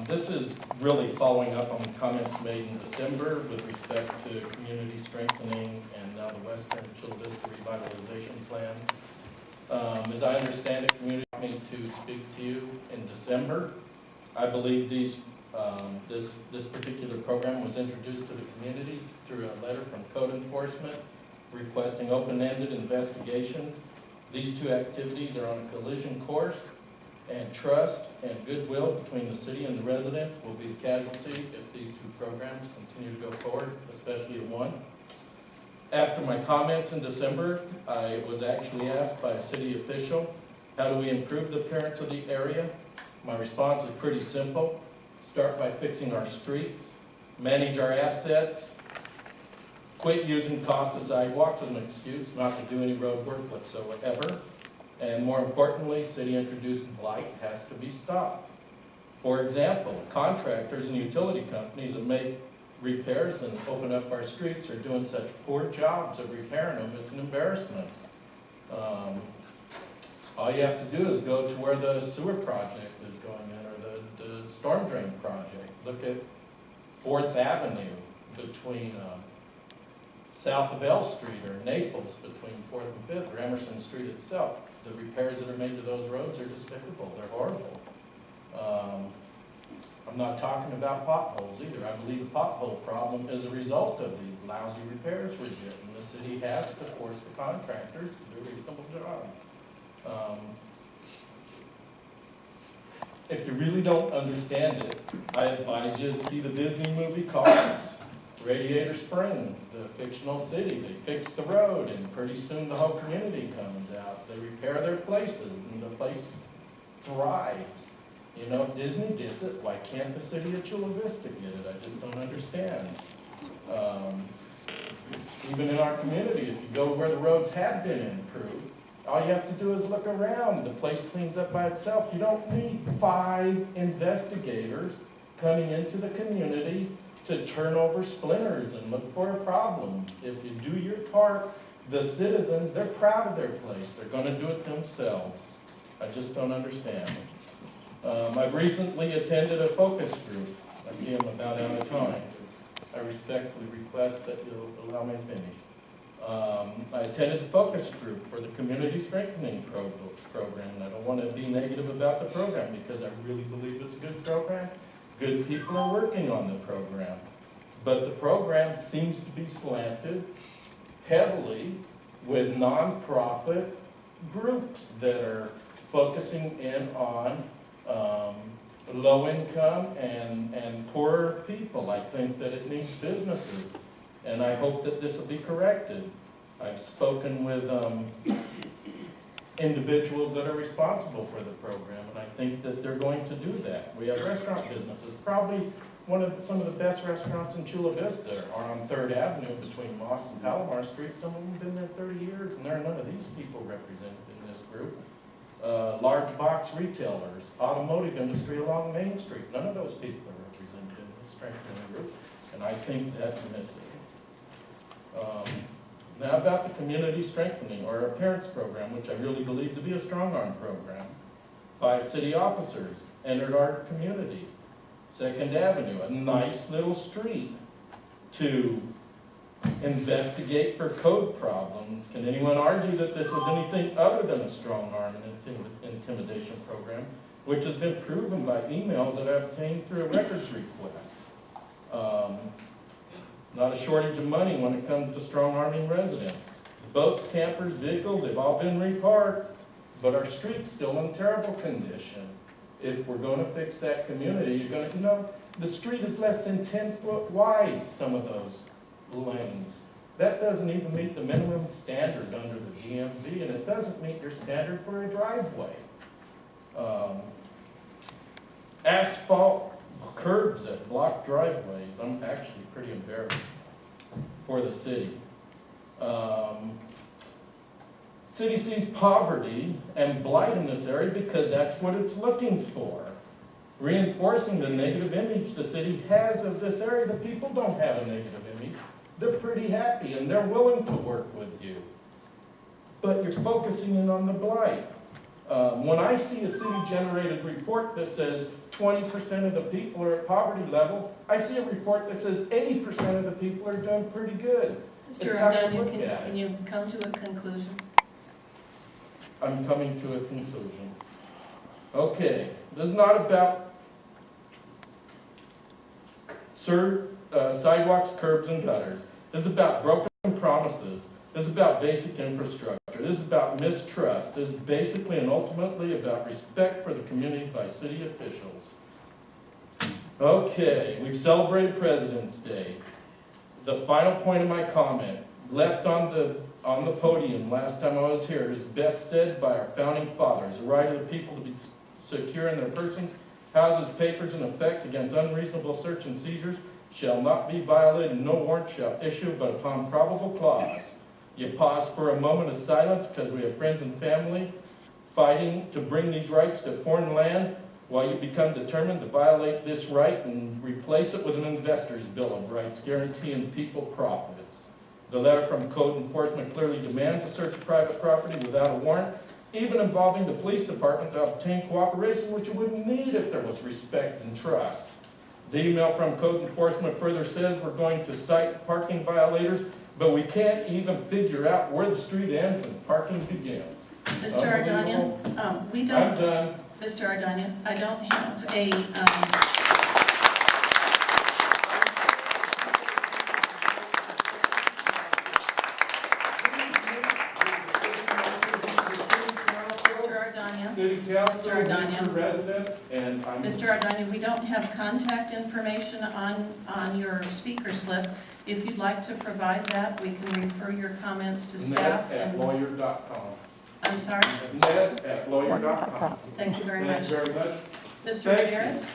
This is really following up on the comments made in December with respect to community strengthening and now the Western Chula Vista Revitalization Plan. As I understand it, community asked me to speak to you in December. I believe this particular program was introduced to the community through a letter from code enforcement requesting open-ended investigations. These two activities are on a collision course, and trust and goodwill between the city and the residents will be the casualty if these two programs continue to go forward, especially one. After my comments in December, I was actually asked by a city official, how do we improve the appearance of the area? My response is pretty simple. Start by fixing our streets, manage our assets, quit using costly sidewalks as an excuse not to do any road work whatsoever. And more importantly, city-introduced blight has to be stopped. For example, contractors and utility companies that make repairs and open up our streets are doing such poor jobs of repairing them, it's an embarrassment. All you have to do is go to where the sewer project is going in, or the storm drain project. Look at 4th Avenue between south of L Street, or Naples between 4th and 5th, or Emerson Street itself. The repairs that are made to those roads are despicable. They're horrible. I'm not talking about potholes either. I believe the pothole problem is a result of these lousy repairs we're getting. The city has to force the contractors to do a reasonable job. If you really don't understand it, I advise you to see the Disney movie Cars. Radiator Springs, the fictional city. They fix the road, and pretty soon the whole community comes out. They repair their places, and the place thrives. You know, if Disney gets it, why can't the city of Chula Vista get it? I just don't understand. Even in our community, if you go where the roads have been improved, all you have to do is look around. The place cleans up by itself. You don't need 5 investigators coming into the community to turn over splinters and look for a problem. If you do your part, the citizens, they're proud of their place. They're going to do it themselves. I just don't understand. I've recently attended a focus group. I see I'm about out of time. I respectfully request that you'll allow me to finish. I attended the focus group for the Community Strengthening Program. And I don't want to be negative about the program because I really believe it's a good program. Good people are working on the program, but the program seems to be slanted heavily with nonprofit groups that are focusing in on low income and poorer people. I think that it needs businesses, and I hope that this will be corrected. I've spoken with individuals that are responsible for the program, and I think that they're going to do that. We have restaurant businesses. Probably some of the best restaurants in Chula Vista are on 3rd Avenue between Moss and Palomar Street. Some of them have been there 30 years, and there are none of these people represented in this group. Large box retailers, automotive industry along Main Street. None of those people are represented in this strengthening group, and I think that's missing. Now about the community strengthening or appearance program, which I really believe to be a strong arm program. 5 city officers entered our community. 2nd Avenue, a nice little street to investigate for code problems. Can anyone argue that this was anything other than a strong arm and intimidation program, which has been proven by emails that I've obtained through a records request? Not a shortage of money when it comes to strong-arming residents. Boats, campers, vehicles, they've all been reparked, but our street's still in terrible condition. If we're going to fix that community, you're going to, the street is less than 10 foot wide, some of those lanes. That doesn't even meet the minimum standard under the DMV, and it doesn't meet your standard for a driveway. Asphalt curbs that block driveways. I'm actually pretty embarrassed for the city. City sees poverty and blight in this area because that's what it's looking for. Reinforcing the negative image the city has of this area. The people don't have a negative image. They're pretty happy and they're willing to work with you. But you're focusing in on the blight. When I see a city-generated report that says 20% of the people are at poverty level, I see a report that says 80% of the people are doing pretty good. Mr. It's how you Ardania, look at it. can you come to a conclusion? I'm coming to a conclusion. Okay, this is not about sidewalks, curbs, and gutters. This is about broken promises. This is about basic infrastructure. This is about mistrust. This is basically and ultimately about respect for the community by city officials. Okay, we've celebrated President's Day. The final point of my comment, left on the podium last time I was here, is best said by our founding fathers: the right of the people to be secure in their persons, houses, papers, and effects against unreasonable search and seizures shall not be violated, no warrant shall issue but upon probable cause. You pause for a moment of silence because we have friends and family fighting to bring these rights to foreign land, while you become determined to violate this right and replace it with an investor's bill of rights guaranteeing people profits. The letter from code enforcement clearly demands a search of private property without a warrant, even involving the police department to obtain cooperation, which you wouldn't need if there was respect and trust. The email from code enforcement further says we're going to cite parking violators, but we can't even figure out where the street ends and parking begins. Mr. Ardania, we don't. I'm done. Mr. Ardania, I don't have a. City Council, Mr. Ardania. residents, and I'm... Mr. Ardania, we don't have contact information on your speaker slip. If you'd like to provide that, we can refer your comments to staff. Ned@lawyer.com. I'm sorry? Ned@lawyer.com. Thank you very much. Thank you very much. Mr. Ramirez?